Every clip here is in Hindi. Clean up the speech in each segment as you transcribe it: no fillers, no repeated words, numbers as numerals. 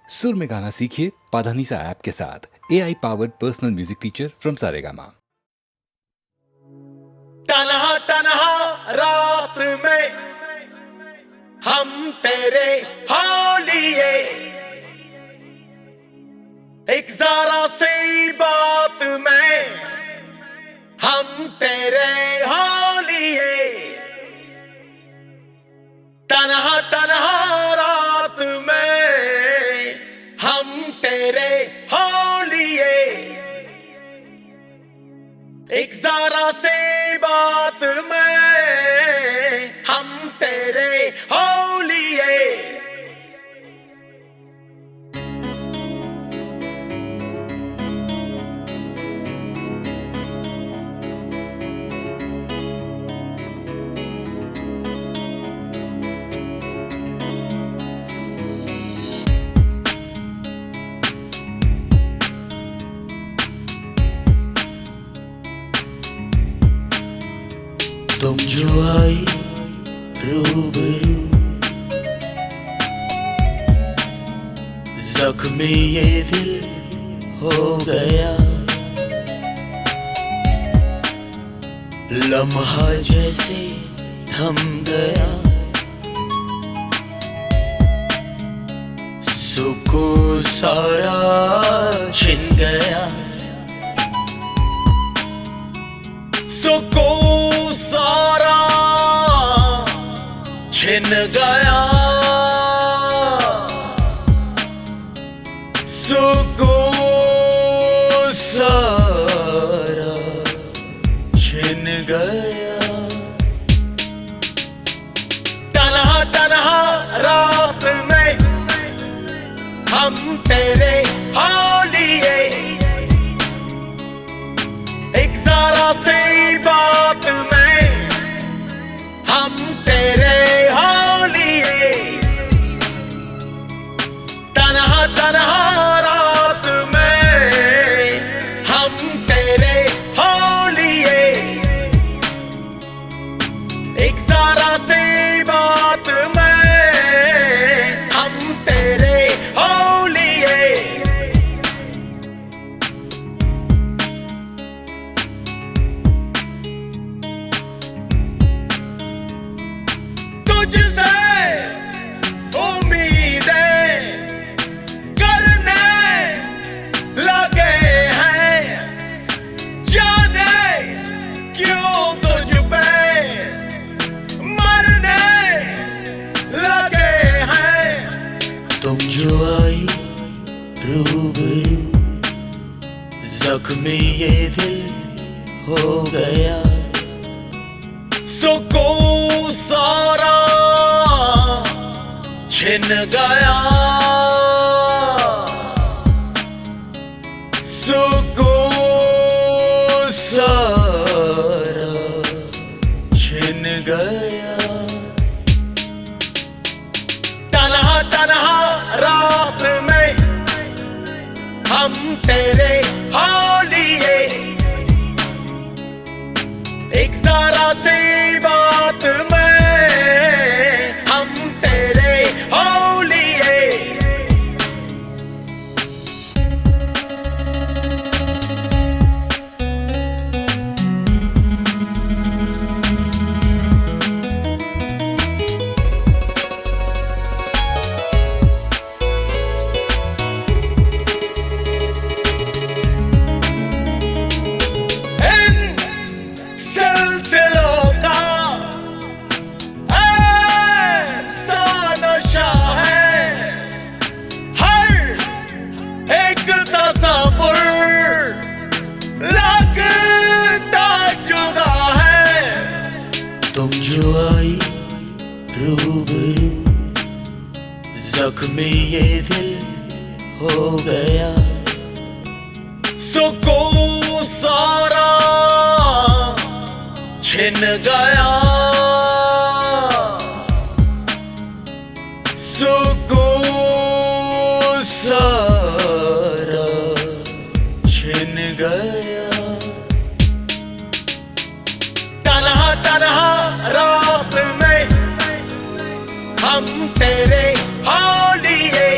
सुर में गाना सीखिए पाधानीसा ऐप के साथ। AI powered personal music teacher from Saregama. तन्हा तन्हा रात में हम तेरे हालिए, एक जरा सी बात में हम तेरे हालिए। तन्हा तन्हा रात में हम तेरे हालिए, एक जरा सी बात में हम तेरे होलिए। तुम जो आई रूबरू, जख्मी ये दिल हो गया। लम्हा जैसे थम गया, सुकून सारा छिन गया। सुकून सारा छिन गया, सुकून सारा छिन गया। तन्हा तन्हा रात में हम तेरे हालिए, एक जरा सी बात में हम तेरे हालिए। तन्हा तन्हा रात में हम तेरे हालिए, एक जरा सी बात में हम तेरे हालिए। तुझसे उम्मीदें करने लगे हैं, जाने क्यों तुझ पे मरने लगे हैं। तुम जो आई रूबरू, जख्मी ये दिल हो गया। सुकून सारा छिन गया, सुकून सारा छिन गया। तन्हा तन्हा रात में हम तेरे हालिए, एक जरा सी बात में हम तेरे हालिए। सिलसिलों का ऐसा नशा है, हर एक तस्वीर लगता जुदा है। तुम जो आई रूबरू, जख्मी ये दिल हो गया। सुकून सारा छिन गया, सुकून सारा छिन गया। तन्हा तन्हा रात में हम तेरे हालिए,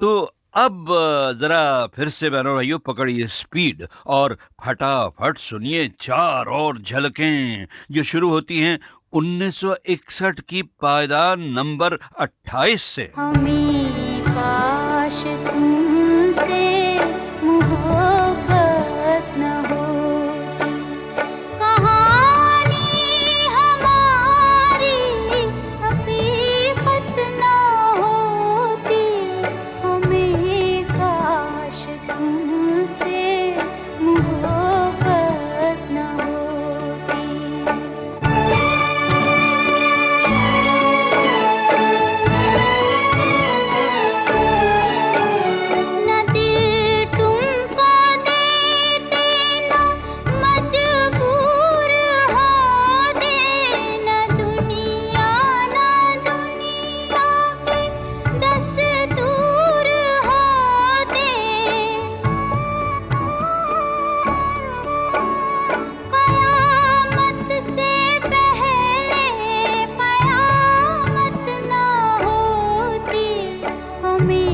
तो अब जरा फिर से बहनों भाइयों पकड़िए स्पीड और फटाफट सुनिए चार और झलकें जो शुरू होती हैं 1961 की पायदान नंबर 28 से। हमें काश तुमसे मोहब्बत न होती, कहानी हमारी हकीकत न होती। हमें काश तुमसे मोहब्बत न होती। न दिल तुमको देते न मजबूर होते, न दुनिया के दस्तूर होते। कयामत से पहले कयामत न होती। हमें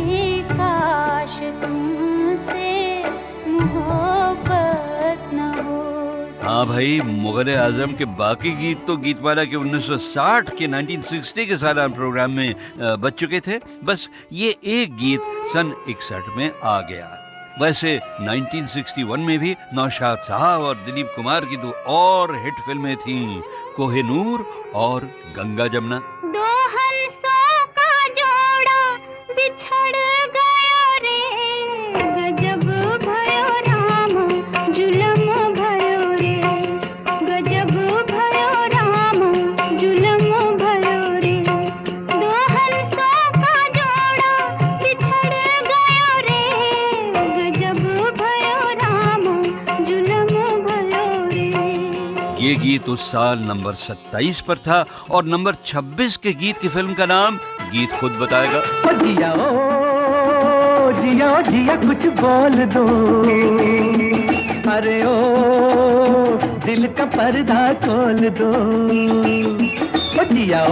काश तुमसे मोहब्बत न होती। हाँ भाई, मुगल आजम के बाकी गीत तो गीतमाला के 1960 के 1960 के सालाना प्रोग्राम में बज चुके थे। बस ये एक गीत सन 61 में आ गया। वैसे 1961 में भी नौशाद साहब और दिलीप कुमार की दो और हिट फिल्में थीं, कोहिनूर और गंगा जमुना। दो हंसों का जोड़ा बिछड़ गया रे, गजब भयो राम जुलम भयो रे, गजब भयो राम जुलम भयो रे। दो हंसों का जोड़ा बिछड़ गया रे, गजब भयो राम जुलम भयो रे। ये गीत उस साल नंबर 27 पर था और नंबर 26 के गीत की फिल्म का नाम गीत खुद बताएगा। ओ जिया कुछ बोल दो, अरे ओ दिल का पर्दा खोल दो। ओ जिया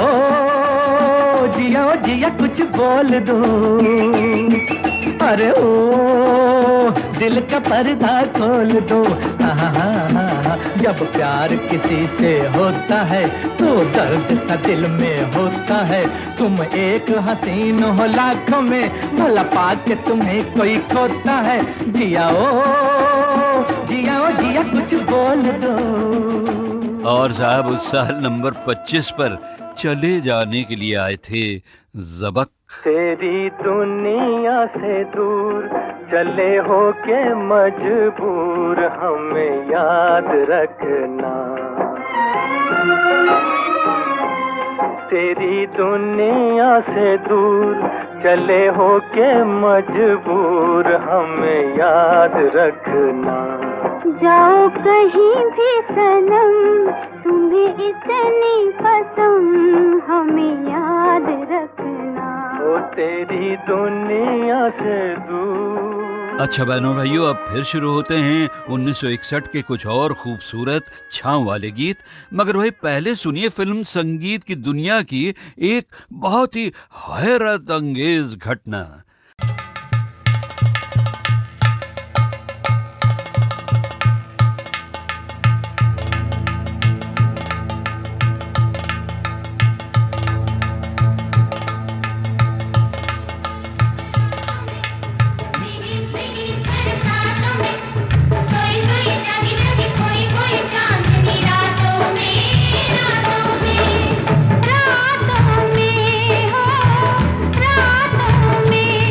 कुछ बोल दो, अरे ओ दिल का पर्दा खोल दो। जब प्यार किसी से होता है तो दर्द सा दिल में होता है। तुम एक हसीन हो लाखों में, भला पाके तुम्हें कोई खोता है। जिया कुछ बोल दो। और साहब उस साल नंबर 25 पर चले जाने के लिए आए थे ज़बक। तेरी दुनिया से दूर चले हो के मजबूर, हमें याद रखना। तेरी दुनिया से दूर चले हो के मजबूर, हमें याद रखना। जाओ कहीं भी सनम, तुम्हें इतनी पसंद हमें याद रखना। ओ तेरी दुनिया से दूर। अच्छा बहनों भाइयों, अब फिर शुरू होते हैं 1961 के कुछ और खूबसूरत छांव वाले गीत। मगर वही पहले सुनिए फिल्म संगीत की दुनिया की एक बहुत ही हैरत अंगेज घटना। रातों में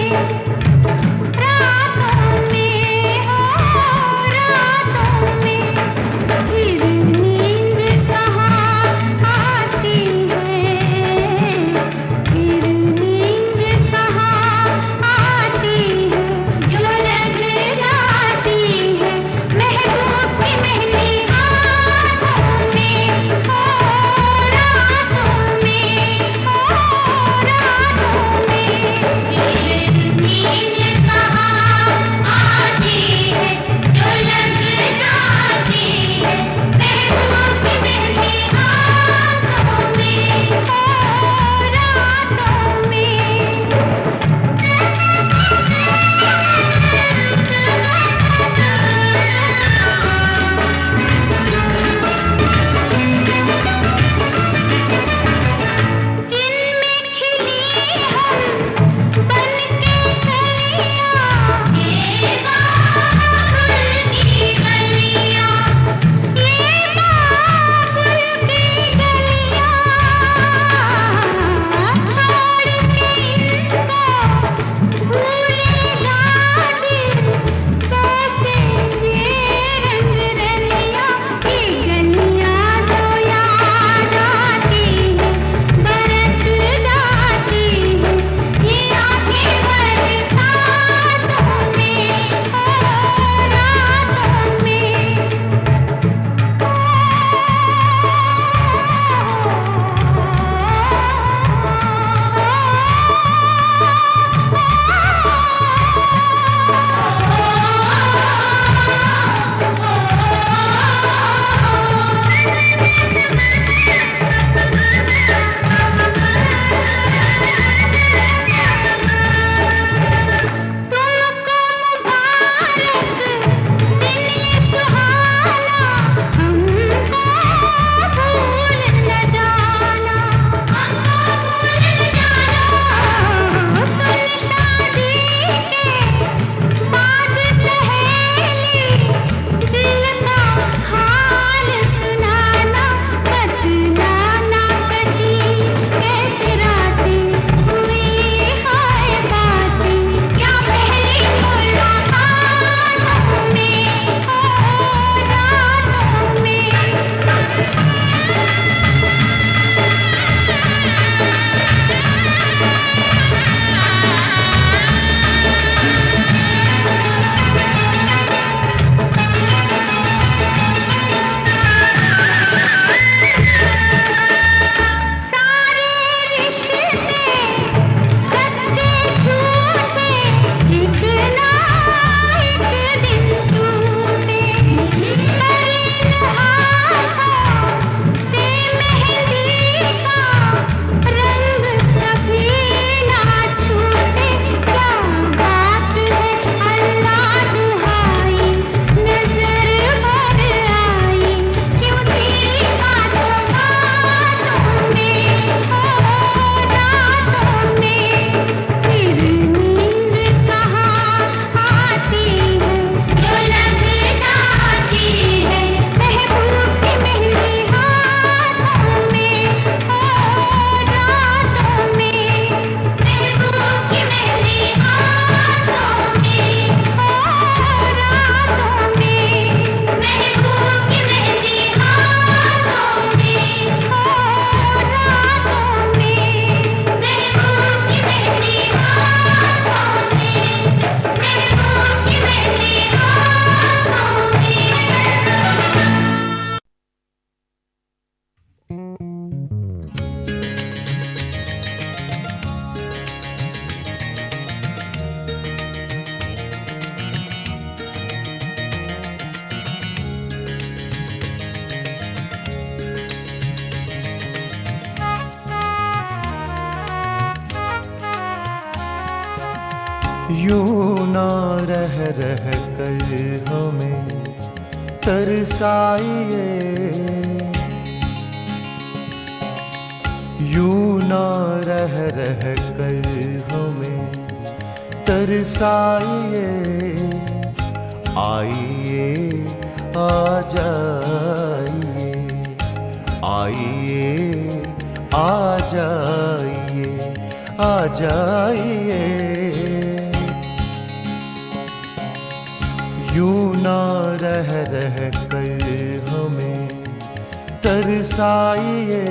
यूं ना रह रह कर हमें तरसाइए, यूं ना रह रह कर हमें तरसाइए। आइए आ जाइए, आइए आ जाइए, आ जाइए। यूं ना रह रह कर हमें तरसाइए।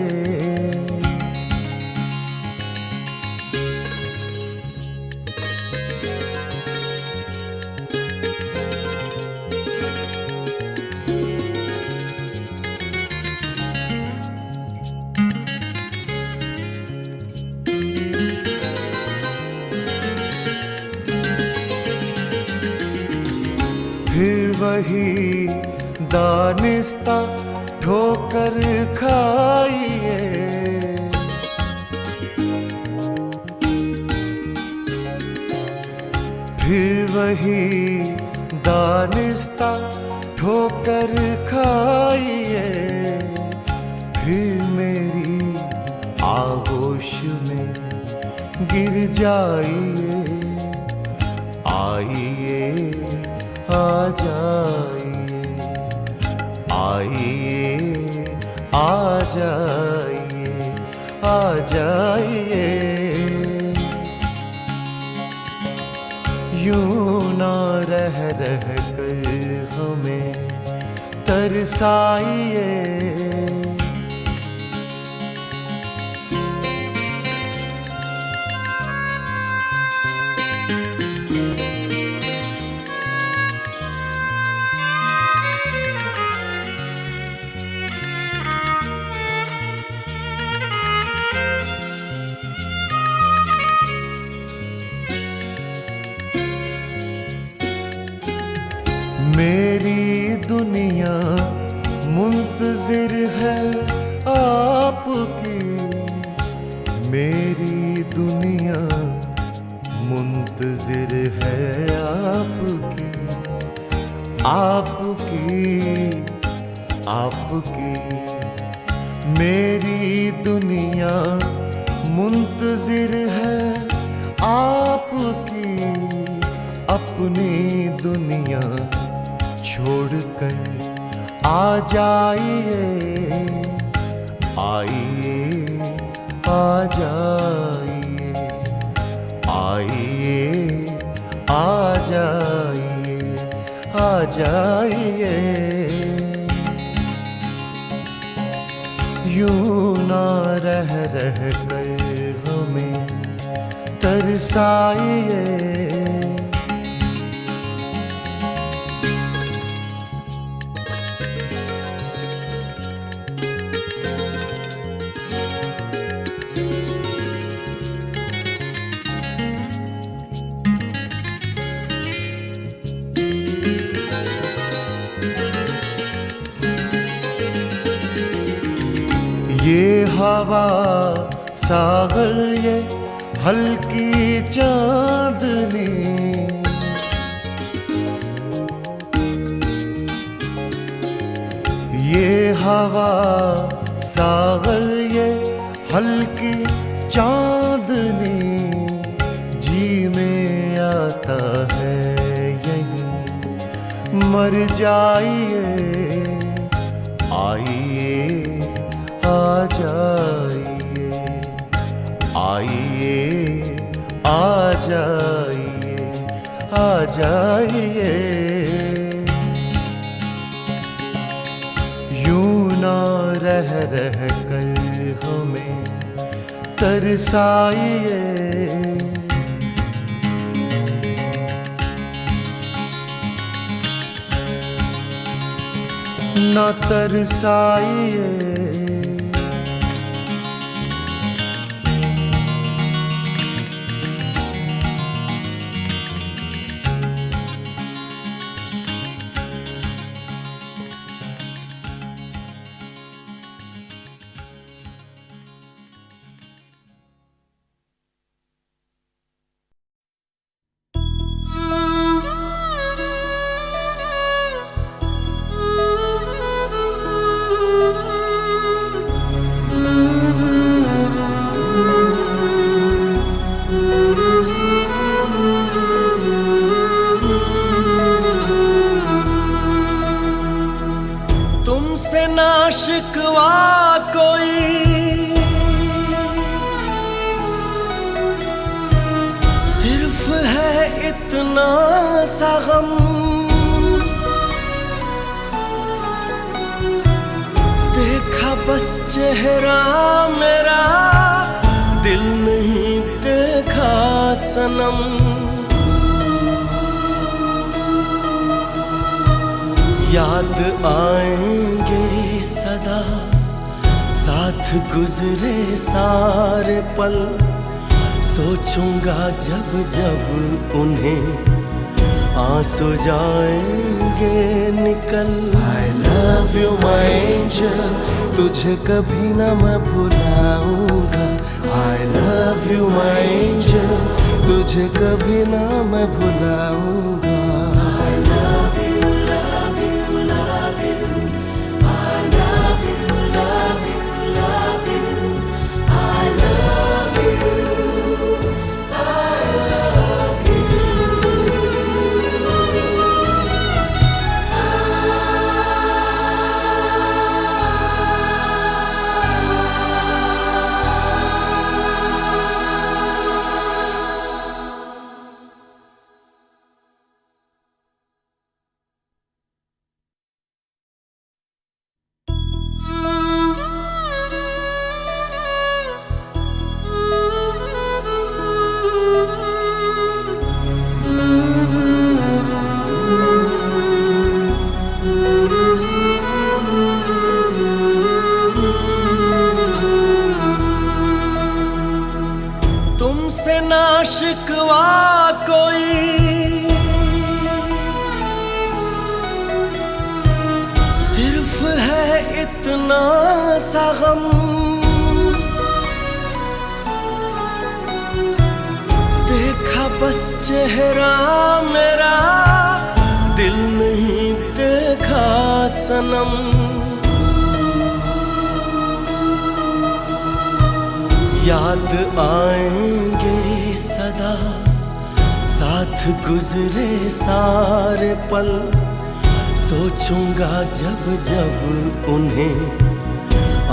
फिर वही दानिस्ता ठोकर खाइए, फिर वही दानिस्ता ठोकर खाइए। फिर मेरी आगोश में गिर जाइए। आइए आ जाइए, आइए आ जाइए, आ जाइए। यूं ना रह रह कर हमें तरसाइए। मेरी दुनिया मुंतजिर है आपकी, मेरी दुनिया मुंतजिर है आपकी, आपकी, आपकी। मेरी दुनिया मुंतजिर है आपकी। अपनी दुनिया छोड़कर आ जाइए। आइए आ जाइए, आइए आ जाइए, आ जाइए। यूं ना रह रह कर हमें तरसाइए। ये हवा सागर, ये हल्की चांदनी, ये हवा सागर, ये हल्की चांदनी। जी में आता है यहीं मर जाइए। आइए आ जाइए, आइए आ जाइए, आ जाइए। यूं ना रह रह कर हमें तरसाइए। न तरसाइए। इतना सा गम, देखा बस चेहरा मेरा, दिल नहीं देखा सनम। याद आएंगे सदा साथ गुजरे सारे पल, सोचूंगा जब जब उन्हें आंसू जाएंगे निकल। I love you my angel, तुझे कभी ना मैं भुलाऊंगा। I love you my angel, तुझे कभी ना मैं भुलाऊंगा। I love you, love you, love you, I love you, love you, love you, I love you, I love you। तुमसे ना शिकवा कोई, सिर्फ है इतना सा गम, देखा बस चेहरा मेरा, दिल नहीं देखा सनम। याद आएंगे सदा साथ गुजरे सारे पल, सोचूंगा जब जब उन्हें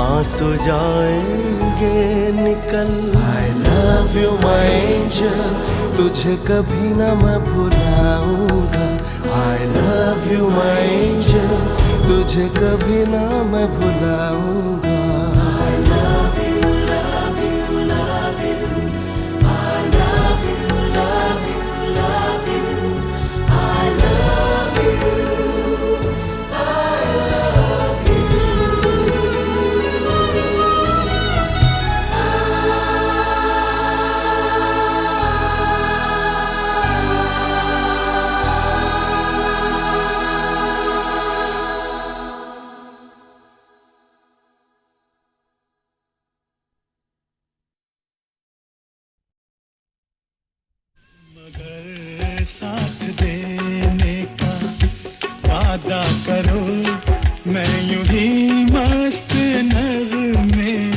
आंसू जाएंगे निकल। I love you my angel, तुझे कभी ना मैं भुलाऊंगा। I love you my angel, तुझे कभी ना मैं भुलाऊंगा। I love you, love you, love you, I love you, love you, love you, I love you, I love you। मगर साथ देने का वादा करो, मैं यूं ही मस्त नज़र में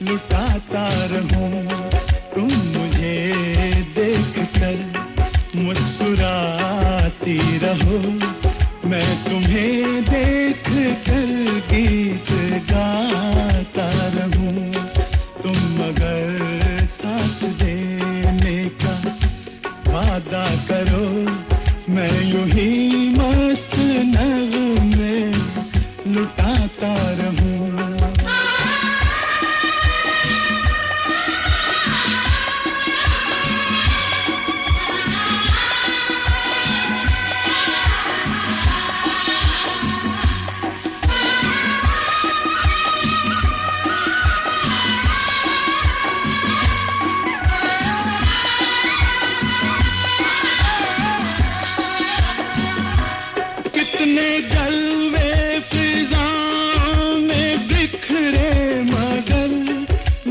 लुटाता रहूं। तुम मुझे देख कर मुस्कुराती रहो, मैं तुम्हें देख कर गीत गाता रहूं। तुम मगर साथ देने का वादा करो, मैं यूं ही मस्त नग़्मे में लुटाता रहूं। कितने जलवे फिजाओं में बिखरे, मगर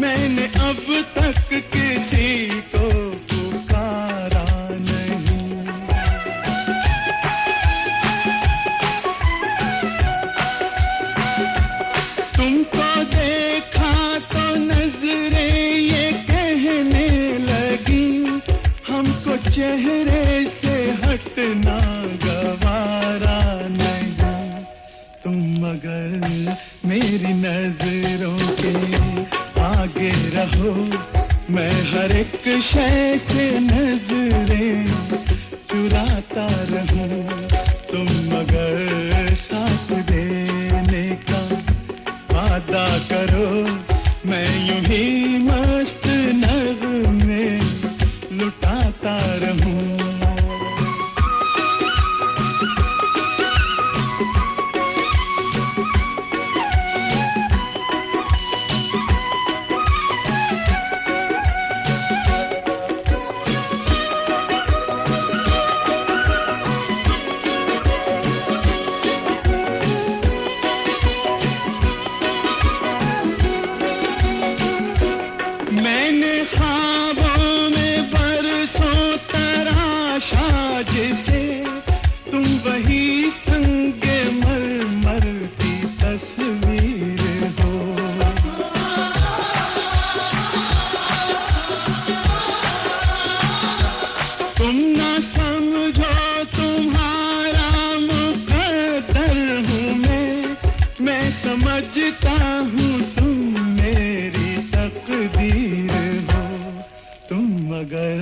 मैंने अब तक किसी को पुकारा नहीं। तुमको देखा तो नजरें ये कहने लगी, हमको चेहरे से हटना गवारा नहीं। तुम मगर मेरी नजरों के आगे रहो, मैं हर एक शय से नजरें चुराता रहूं, तुम मगर साथ देने का वादा करो, मैं यूं ही मस्त नगमे लुटाता रहूं। मैंने ख्वाबों में बरसों तराशा जिसे, तुम वही संगे मरमर की तस्वीर हो। तुम ना समझो तुम्हारा मुकद्दर हूँ मैं समझता हूँ तुम मेरी तकदीर हो। तुम मगर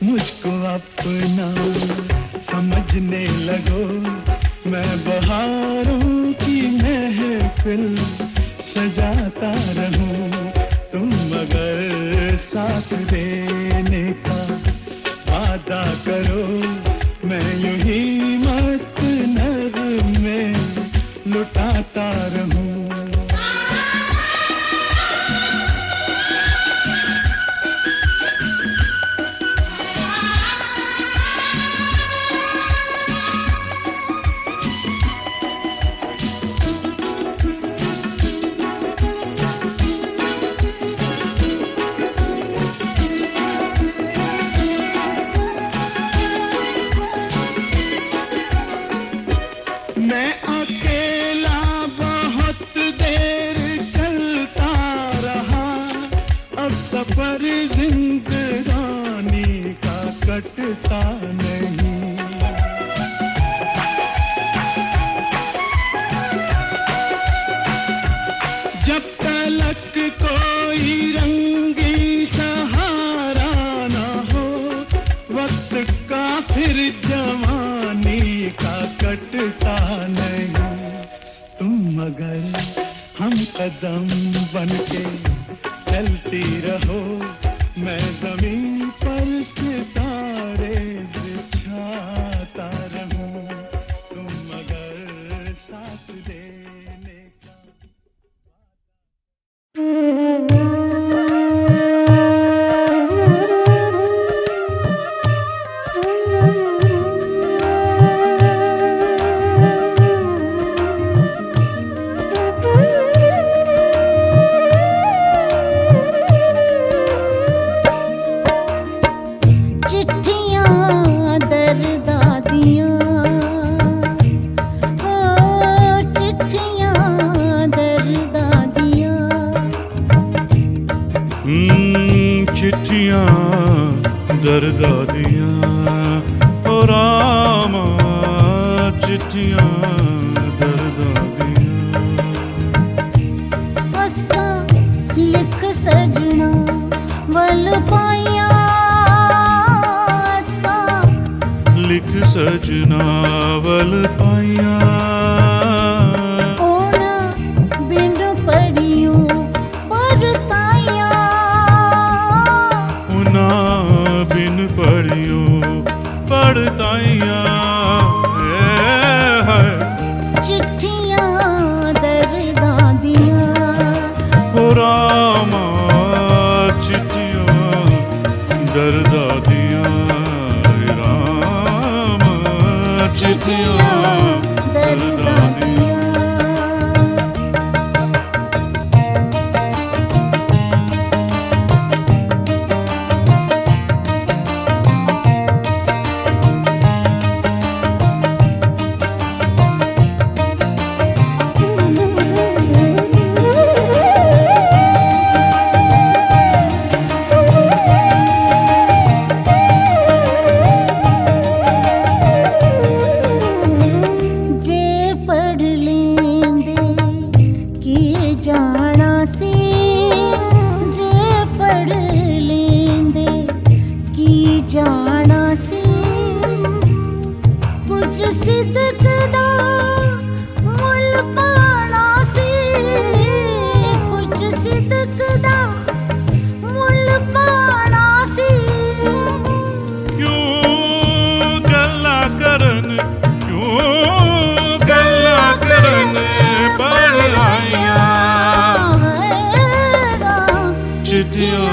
मुझको अपना समझने लगो, मैं बहारों की महफिल सजाता रहूं। तुम मगर साथ देने का वादा करो, मैं यूं ही मस्त नगमे लुटाता रहूं। मैं अकेला बहुत देर चलता रहा, अब सफर जिंदगानी का कटता नहीं। जब तलक कोई रंगी सहारा ना हो, वक्त का फिर जवानी का कटता नहीं। तुम मगर हम कदम बनके चलती रहो, मैं जमीन पर सितारे बिछाता रहूं। तुम मगर साथ देने का चिट्ठियां दर्दादियां ओ रामा, चिट्ठियां दर्दादियां। असा लिख सजना वल पाया, असा लिख सजना वल पाया, ओना बिन पढ़ियो परताया, उना बिन पढ़ियो पढ़ताइया। चिट्ठियां दर्दादियां ओ रामा, चिट्ठियां दर्दादियां, रामा, चिट्ठियां दर्दादियां। जाना सी कुछ सिदकदा मुल पाना सी कुछ सिदकदा मुल पाना सी क्यों गल्ला करन पर आइयां चिट्ठियां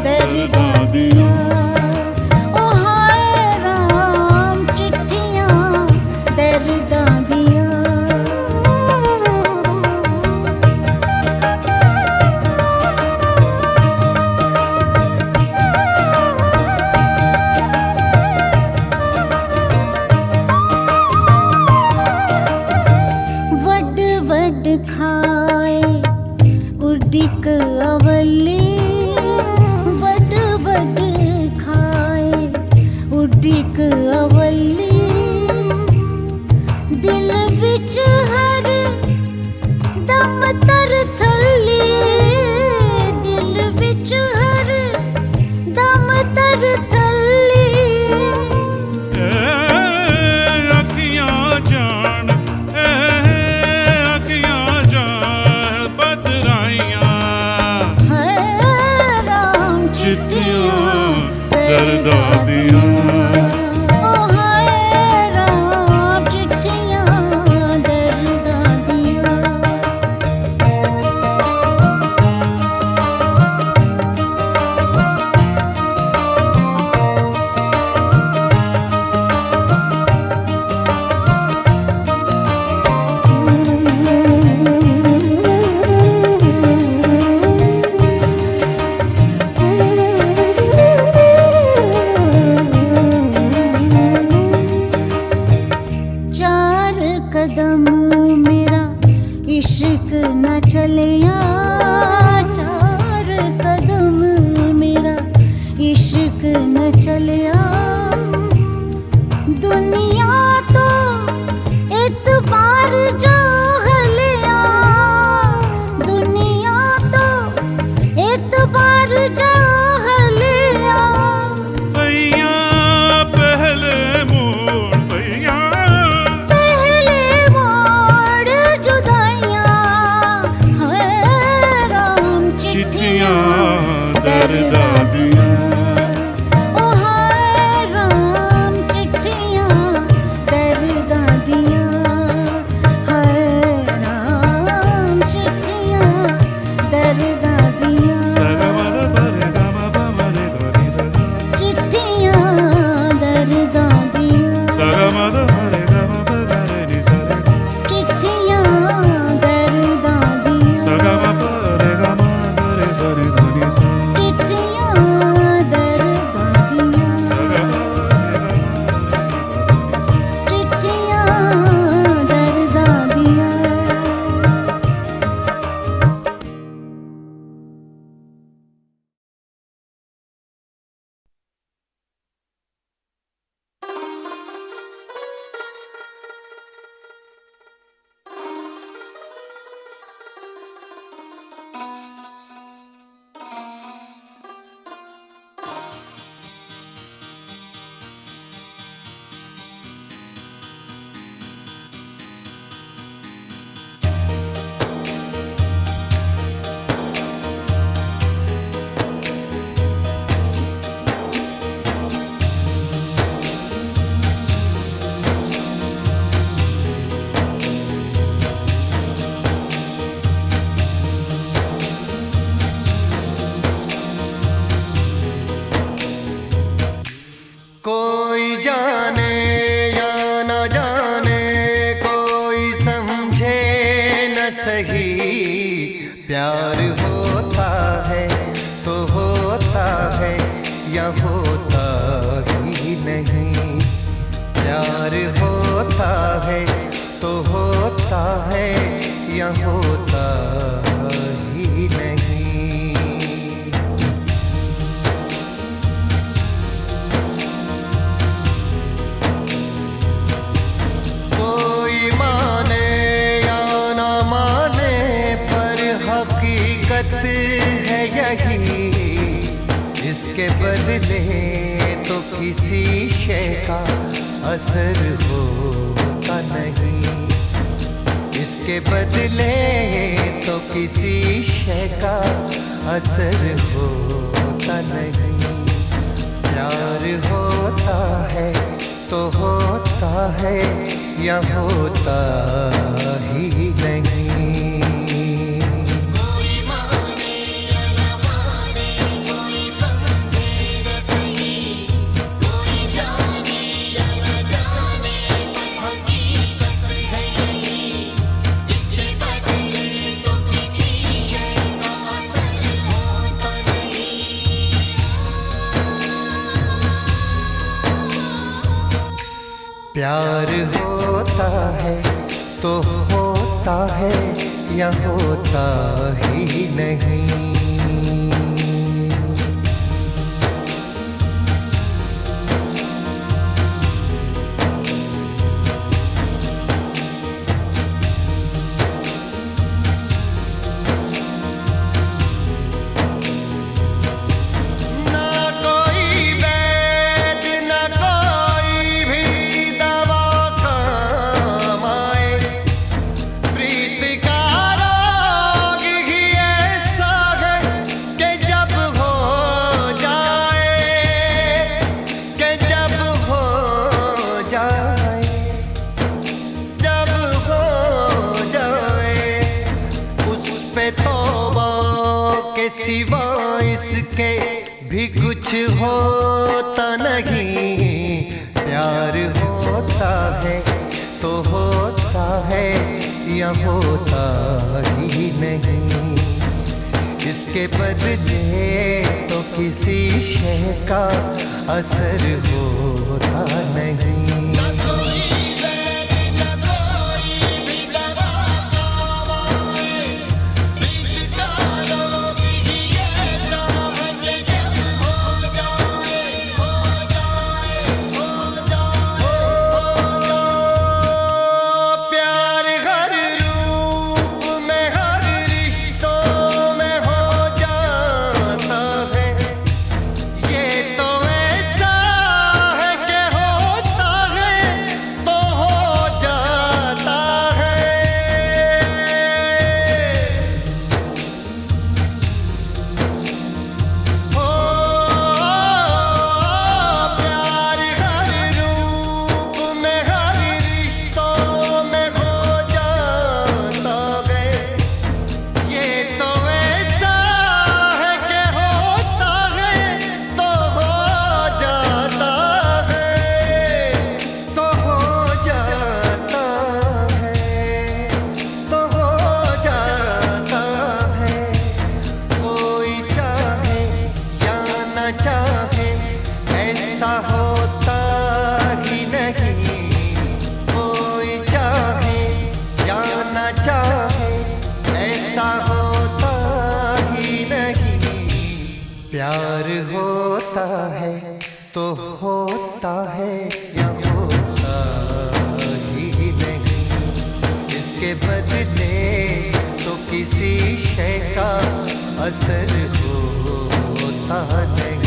दर्दा दियां ओ हाय राम चिट्ठियां दर्दा दियां वड वड खाए उडिक अवली वड वड खाए उडिक अवली दिल विच हर दम तर थल्ली दिल विच हर दम तर थल्ली अखियां जान बदराइयां है राम चिट्ठियां दर्दा दियां ओ हाय राम चिट्ठियां दर्दा दियां चार कदम मेरा इश्क न चलिया चार कदम मेरा इश्क न चलिया दुनिया तो एतबार जो हलिया दुनिया तो एतबार जो हलिया भैया पहले मोड़ भैया पहले मोड़ जुदाइयां है राम चिट्ठियां दर्दा दियां ओ हाय राम चिट्ठियां दर्दा दियां है राम चिट्ठियां दर्दा दियां सगमर बरे गम बमरे धोरी चिट्ठियां दर्दा दियां सगमर हरे गम बगरे नि सरे चिट्ठियां दर्दा दियां सगम परे गम गरे सरे धोनी सा चिट्ठियां दर्दा दियां सगम चिट्ठियां दर्दा दियां कोई जाने या न जाने कोई समझे न सही प्यार होता है तो होता है या होता ही नहीं प्यार होता है तो होता है या होता ही नहीं कोई माने या न माने पर हकीकत है यही इसके बदले किसी शय का असर होता नहीं, इसके बदले तो किसी शय का असर होता नहीं। प्यार होता है तो होता है या होता ही नहीं। प्यार होता है तो होता है या होता ही नहीं। सिवा इसके भी कुछ होता नहीं। प्यार होता है तो होता है या होता ही नहीं, इसके बदले तो किसी शय का असर होता नहीं। चाहे ऐसा होता ही नहीं, कोई चाहे या न चाहे ऐसा होता ही नहीं। प्यार होता है तो होता है या होता ही नहीं, इसके बदले तो किसी शय का असर होता नहीं।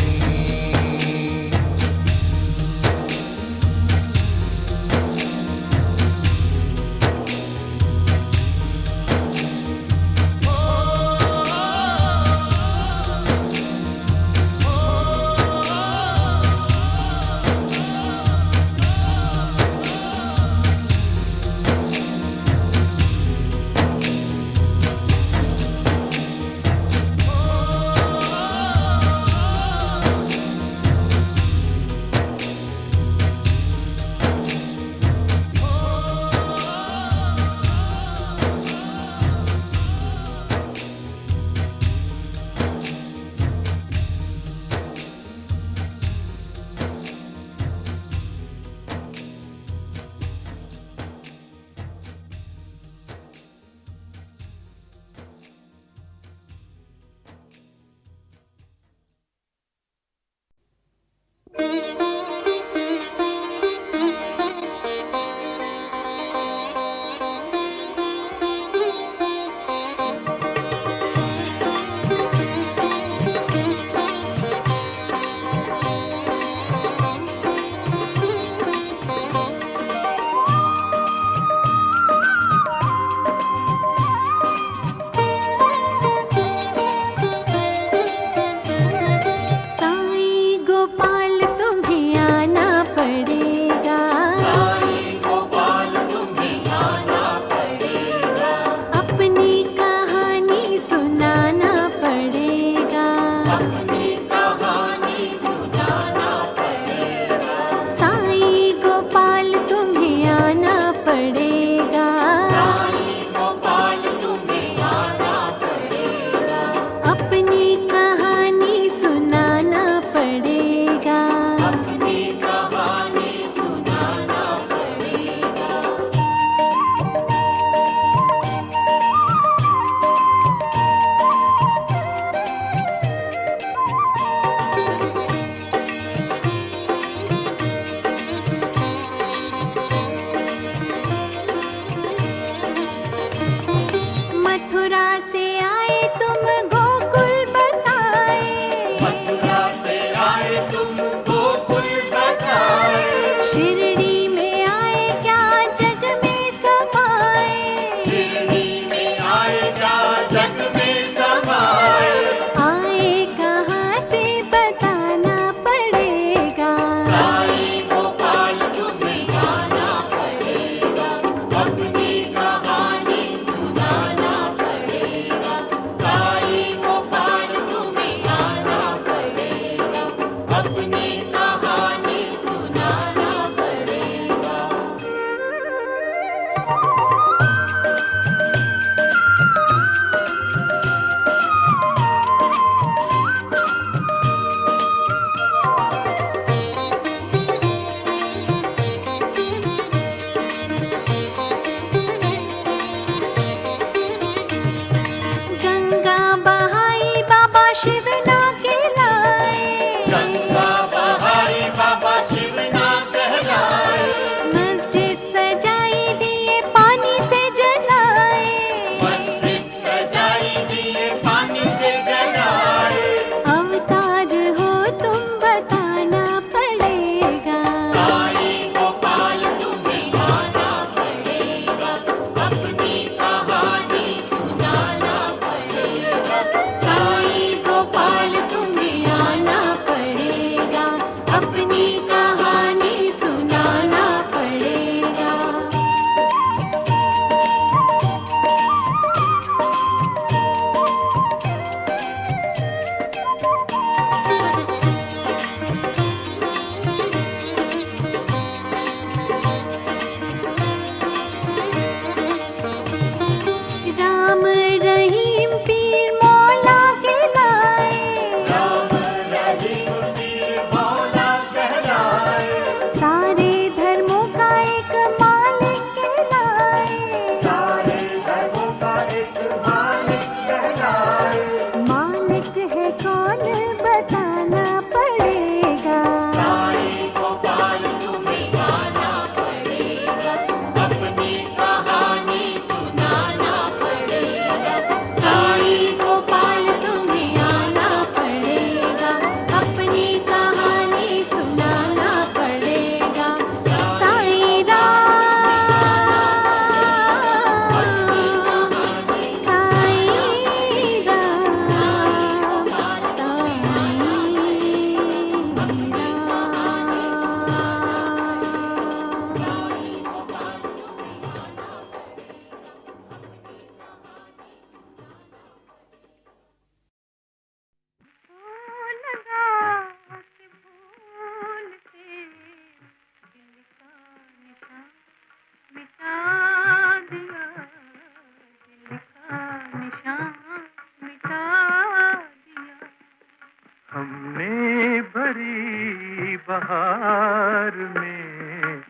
हमने भरी बहार में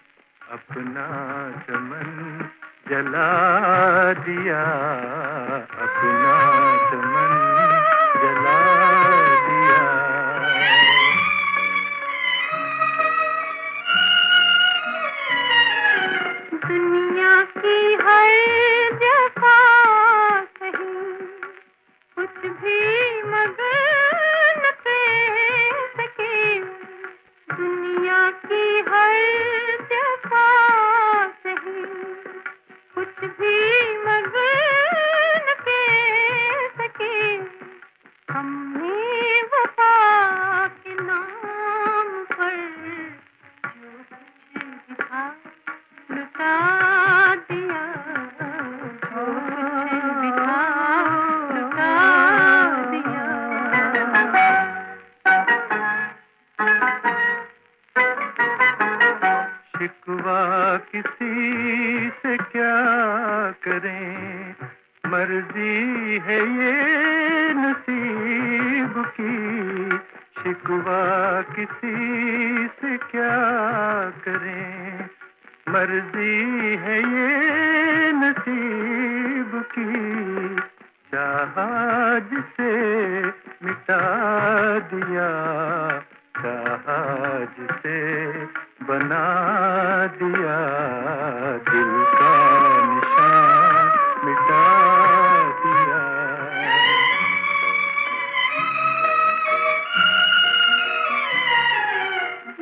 अपना चमन जला दिया, अपना चमन जला दिया। दुनिया की हर जगह कहीं कुछ भी मगर न कर सके। दुनिया की हर जगह कहीं कुछ भी मगर न कर सके। हमने वफा के नाम पर जो कुछ भी था लुटा दिया, जो कुछ भी था लुटा दिया। शिकवा किसी से क्या करें, मर्जी है ये नसीब की। शिकवा किसी से क्या करें, मर्जी है ये नसीब की। चाहा जिसे मिटा दिया, चाहा जिसे बना दिया, दिल का निशान मिटा दिया।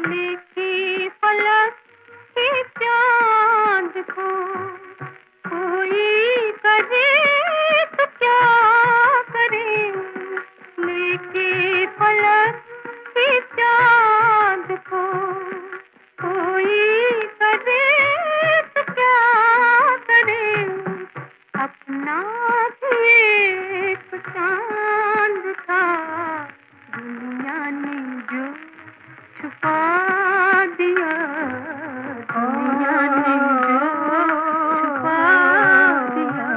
लेके फलक के चांद को कोई करे तो क्या करे। लेके फलक के चांद को कोई करे तो क्या करे। अपना भी एक चांद था दुनिया ने जो छुपा दिया, दुनिया ने जो छुपा दिया।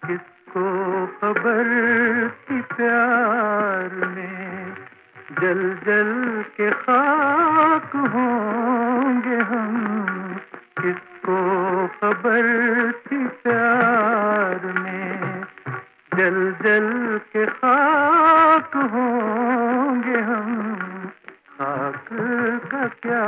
किसको खबर थी प्यार में जल जल के खाक होंगे हम। किसको खबर थी प्यार में जल जल के खाक होंगे हम। खाक का क्या